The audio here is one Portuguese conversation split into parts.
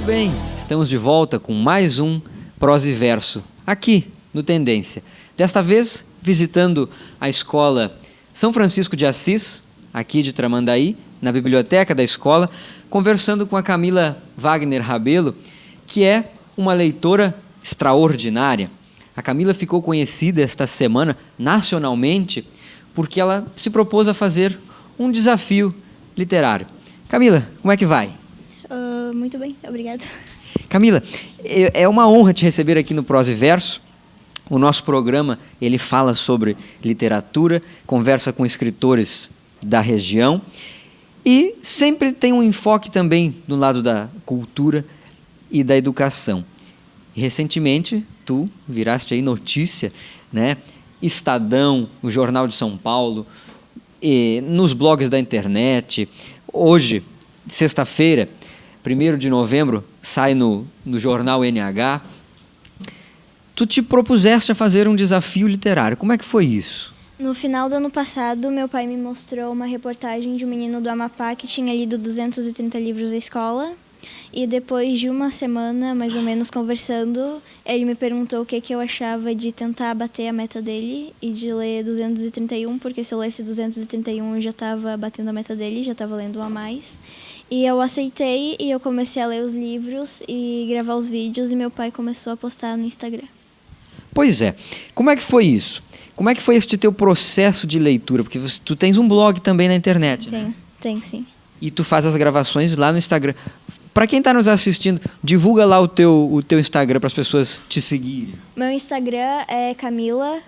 Muito bem, estamos de volta com mais um Prosa e Verso, aqui no Tendência. Desta vez, visitando a escola São Francisco de Assis, aqui de Tramandaí, na biblioteca da escola, conversando com a Camila Wagner Rabelo, que é uma leitora extraordinária. A Camila ficou conhecida esta semana nacionalmente porque ela se propôs a fazer um desafio literário. Camila, como é que vai? Muito bem, obrigada. Camila, é uma honra te receber aqui no Prosa e Verso. O nosso programa, ele fala sobre literatura, conversa com escritores da região e sempre tem um enfoque também do lado da cultura e da educação. E recentemente, tu viraste aí notícia, né? Estadão, o Jornal de São Paulo, nos blogs da internet. Hoje, sexta-feira, 1º de novembro, sai no jornal NH. Tu te propuseste a fazer um desafio literário. Como é que foi isso? No final do ano passado, meu pai me mostrou uma reportagem de um menino do Amapá que tinha lido 230 livros da escola. E depois de uma semana, mais ou menos, conversando, ele me perguntou o que eu achava de tentar bater a meta dele e de ler 231, porque se eu lesse 231 eu já estava batendo a meta dele, já estava lendo um a mais. E eu aceitei e eu comecei a ler os livros e gravar os vídeos e meu pai começou a postar no Instagram. Pois é. Como é que foi isso? Como é que foi este teu processo de leitura? Porque tu tens um blog também na internet, né? Tenho sim. E tu faz as gravações lá no Instagram. Para quem está nos assistindo, divulga lá o teu Instagram para as pessoas te seguirem. Meu Instagram é camila.w.r.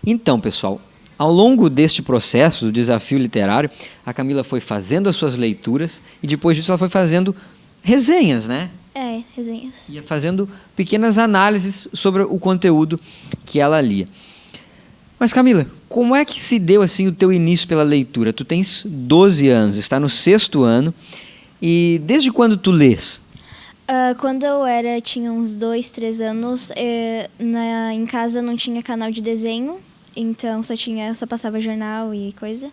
Então, pessoal, ao longo deste processo do desafio literário, a Camila foi fazendo as suas leituras e depois disso ela foi fazendo resenhas, né? Resenhas. Ia fazendo pequenas análises sobre o conteúdo que ela lia. Mas, Camila, como é que se deu assim o teu início pela leitura? Tu tens 12 anos, está no 6º ano, e desde quando tu lês? Quando eu tinha uns 2, 3 anos, em casa não tinha canal de desenho, então só passava jornal e coisa.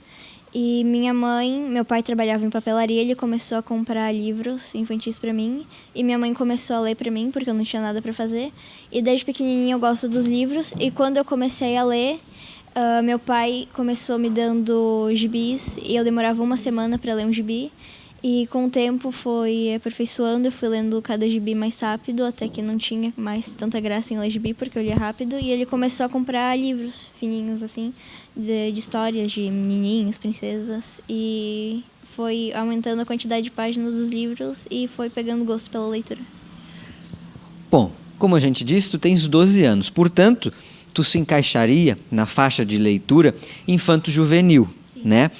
E meu pai trabalhava em papelaria, ele começou a comprar livros infantis para mim, e minha mãe começou a ler para mim, porque eu não tinha nada para fazer. E desde pequenininha eu gosto dos livros, e quando eu comecei a ler, meu pai começou me dando gibis, e eu demorava uma semana para ler um gibi. E com o tempo foi aperfeiçoando, eu fui lendo cada gibi mais rápido, até que não tinha mais tanta graça em ler gibi, porque eu lia rápido. E ele começou a comprar livros fininhos, assim, de histórias de menininhas, princesas. E foi aumentando a quantidade de páginas dos livros e foi pegando gosto pela leitura. Bom, como a gente disse, tu tens 12 anos. Portanto, tu se encaixaria na faixa de leitura infanto-juvenil, né?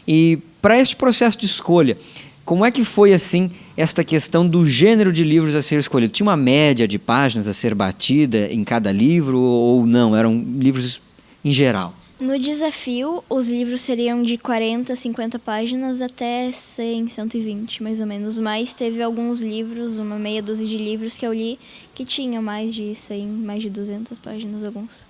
E para este processo de escolha, como é que foi, assim, esta questão do gênero de livros a ser escolhido? Tinha uma média de páginas a ser batida em cada livro ou não? Eram livros em geral? No desafio, os livros seriam de 40, 50 páginas até 100, 120, mais ou menos. Mas teve alguns livros, uma meia dúzia de livros que eu li, que tinham mais de 100, mais de 200 páginas alguns.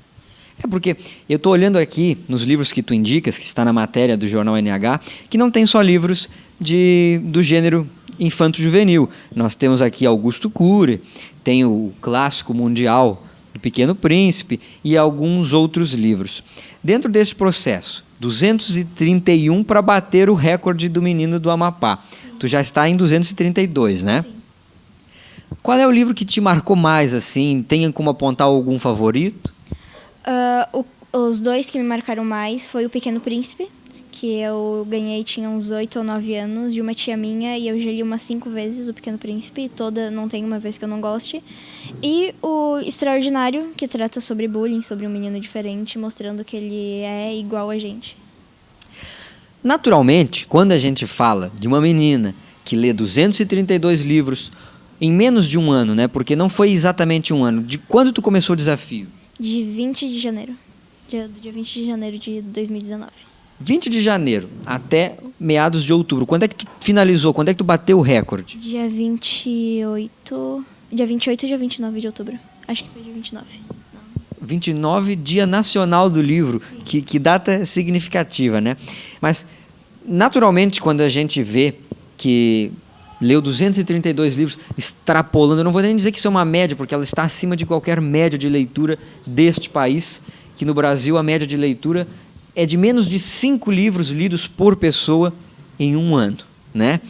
É porque eu estou olhando aqui nos livros que tu indicas, que está na matéria do jornal NH, que não tem só livros do gênero infanto-juvenil. Nós temos aqui Augusto Cury, tem o clássico mundial do Pequeno Príncipe e alguns outros livros. Dentro desse processo, 231 para bater o recorde do menino do Amapá. Sim. Tu já está em 232, né? Sim. Qual é o livro que te marcou mais, assim? Tem como apontar algum favorito? Os dois que me marcaram mais foi o Pequeno Príncipe, que eu ganhei, tinha uns 8 ou 9 anos, de uma tia minha, e eu já li umas 5 vezes o Pequeno Príncipe, e não tem uma vez que eu não goste. E o Extraordinário, que trata sobre bullying, sobre um menino diferente, mostrando que ele é igual a gente. Naturalmente, quando a gente fala de uma menina que lê 232 livros em menos de um ano, né? Porque não foi exatamente um ano. De quando tu começou o desafio? De 20 de janeiro. Dia 20 de janeiro de 2019. 20 de janeiro até meados de outubro. Quando é que tu finalizou? Quando é que tu bateu o recorde? Dia 28 e dia 29 de outubro. Acho que foi dia 29. 29, Dia Nacional do Livro. Que data significativa, né? Mas, naturalmente, quando a gente vê que leu 232 livros, extrapolando. Eu não vou nem dizer que isso é uma média, porque ela está acima de qualquer média de leitura deste país, que no Brasil a média de leitura é de menos de 5 livros lidos por pessoa em um ano, né?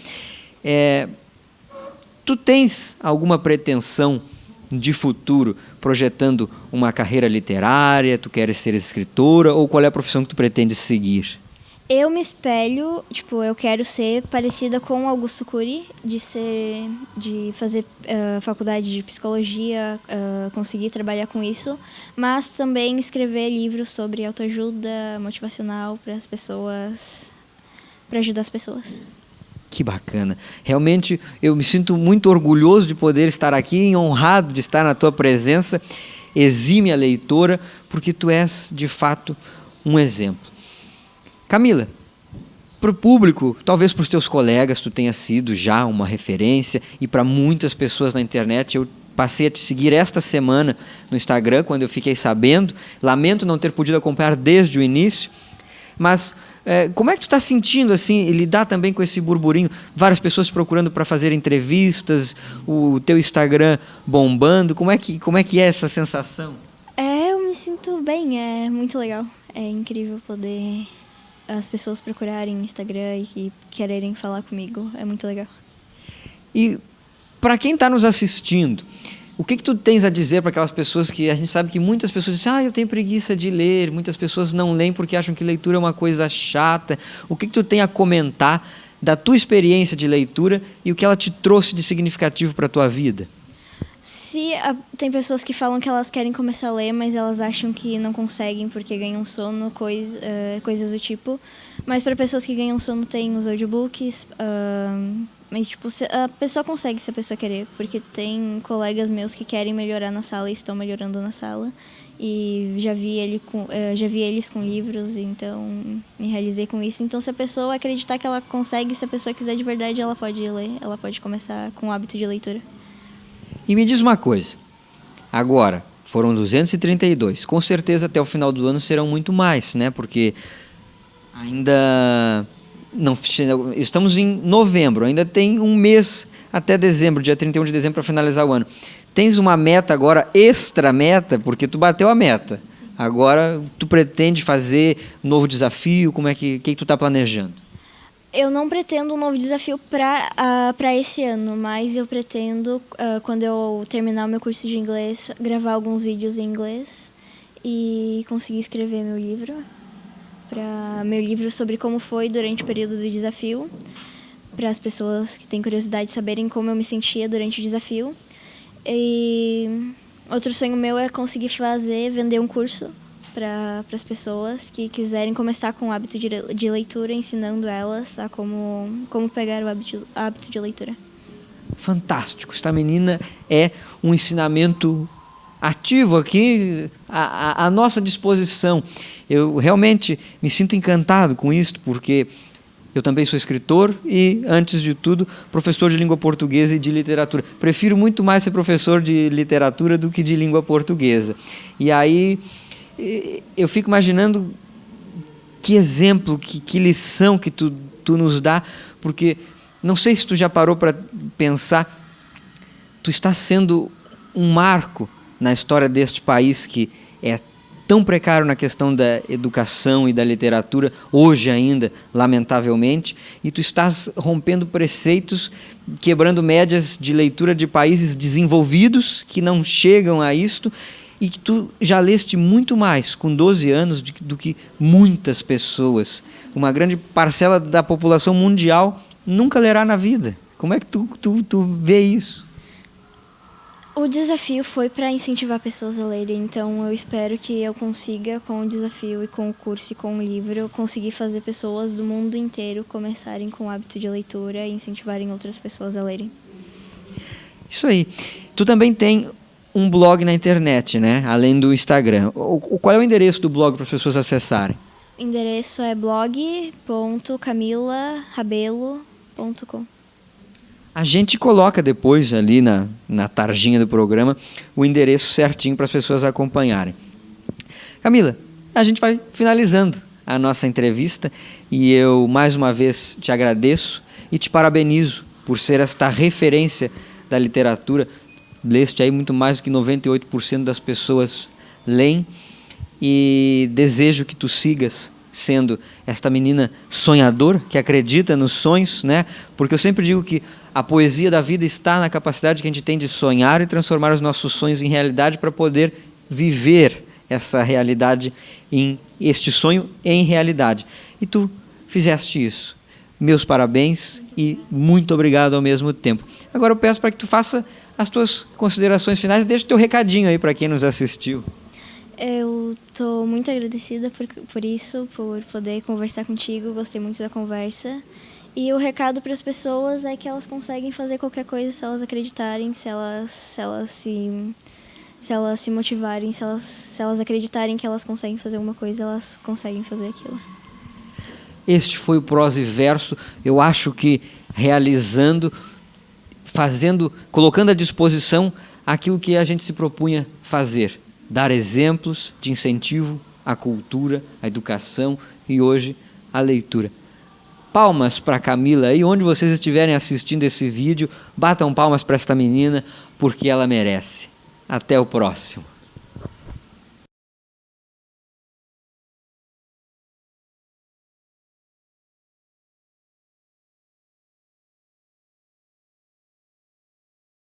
Tu tens alguma pretensão de futuro, projetando uma carreira literária? Tu queres ser escritora? Ou qual é a profissão que tu pretendes seguir? Eu me espelho, eu quero ser parecida com Augusto Cury, de fazer faculdade de psicologia, conseguir trabalhar com isso, mas também escrever livros sobre autoajuda motivacional para as pessoas, para ajudar as pessoas. Que bacana. Realmente eu me sinto muito orgulhoso de poder estar aqui e honrado de estar na tua presença, exímia leitora, porque tu és, de fato, um exemplo. Camila, para o público, talvez para os teus colegas, tu tenha sido já uma referência, e para muitas pessoas na internet. Eu passei a te seguir esta semana no Instagram, quando eu fiquei sabendo. Lamento não ter podido acompanhar desde o início, mas como é que tu está sentindo assim, lidar também com esse burburinho? Várias pessoas procurando para fazer entrevistas, o teu Instagram bombando. Como é que é essa sensação? Eu me sinto bem, é muito legal. É incrível poder as pessoas procurarem no Instagram e quererem falar comigo. É muito legal. E para quem está nos assistindo, o que tu tens a dizer para aquelas pessoas que a gente sabe que muitas pessoas dizem: eu tenho preguiça de ler, muitas pessoas não leem porque acham que leitura é uma coisa chata. O que tu tem a comentar da tua experiência de leitura e o que ela te trouxe de significativo para a tua vida? Tem pessoas que falam que elas querem começar a ler, mas elas acham que não conseguem porque ganham sono, coisas do tipo. Mas para pessoas que ganham sono, tem os audiobooks. Mas a pessoa consegue, se a pessoa querer, porque tem colegas meus que querem melhorar na sala e estão melhorando na sala. E já vi eles com livros, então me realizei com isso. Então, se a pessoa acreditar que ela consegue, se a pessoa quiser de verdade, ela pode ler, ela pode começar com o hábito de leitura. E me diz uma coisa, agora foram 232, com certeza até o final do ano serão muito mais, né? Porque ainda não, estamos em novembro, ainda tem um mês até dezembro, dia 31 de dezembro, para finalizar o ano. Tens uma meta agora, extra meta, porque tu bateu a meta. Agora tu pretende fazer um novo desafio? Como é que tu está planejando? Eu não pretendo um novo desafio para esse ano, mas eu pretendo, quando eu terminar o meu curso de inglês, gravar alguns vídeos em inglês e conseguir escrever meu livro sobre como foi durante o período do desafio, para as pessoas que têm curiosidade de saberem como eu me sentia durante o desafio. E outro sonho meu é conseguir vender um curso para as pessoas que quiserem começar com o hábito de leitura, ensinando elas a como pegar o hábito de leitura. Fantástico! Esta menina é um ensinamento ativo aqui à nossa disposição. Eu realmente me sinto encantado com isso, porque eu também sou escritor e, antes de tudo, professor de língua portuguesa e de literatura. Prefiro muito mais ser professor de literatura do que de língua portuguesa. E aí eu fico imaginando que exemplo, que lição que tu nos dá, porque não sei se tu já parou para pensar, tu está sendo um marco na história deste país que é tão precário na questão da educação e da literatura, hoje ainda, lamentavelmente, e tu estás rompendo preceitos, quebrando médias de leitura de países desenvolvidos que não chegam a isto, e que tu já leste muito mais com 12 anos do que muitas pessoas. Uma grande parcela da população mundial nunca lerá na vida. Como é que tu vê isso? O desafio foi para incentivar pessoas a lerem, então eu espero que eu consiga, com o desafio e com o curso e com o livro, eu conseguir fazer pessoas do mundo inteiro começarem com o hábito de leitura e incentivarem outras pessoas a lerem. Isso aí. Tu também tem um blog na internet, né? Além do Instagram. Qual é o endereço do blog para as pessoas acessarem? O endereço é blog.camilarabelo.com. A gente coloca depois ali na tarjinha do programa o endereço certinho para as pessoas acompanharem. Camila, a gente vai finalizando a nossa entrevista e eu mais uma vez te agradeço e te parabenizo por ser esta referência da literatura. Leste aí muito mais do que 98% das pessoas leem, e desejo que tu sigas sendo esta menina sonhadora, que acredita nos sonhos, né? Porque eu sempre digo que a poesia da vida está na capacidade que a gente tem de sonhar e transformar os nossos sonhos em realidade para poder viver essa realidade, este sonho em realidade. E tu fizeste isso. Meus parabéns e muito obrigado ao mesmo tempo. Agora eu peço para que tu faça as tuas considerações finais e deixe o teu recadinho aí para quem nos assistiu. Eu estou muito agradecida por isso, por poder conversar contigo, gostei muito da conversa. E o recado para as pessoas é que elas conseguem fazer qualquer coisa se elas acreditarem, se elas se motivarem, se elas acreditarem que elas conseguem fazer uma coisa, elas conseguem fazer aquilo. Este foi o Prosa e Verso. Eu acho que realizando, colocando à disposição aquilo que a gente se propunha fazer. Dar exemplos de incentivo à cultura, à educação e hoje à leitura. Palmas para Camila e onde vocês estiverem assistindo esse vídeo, batam palmas para esta menina porque ela merece. Até o próximo.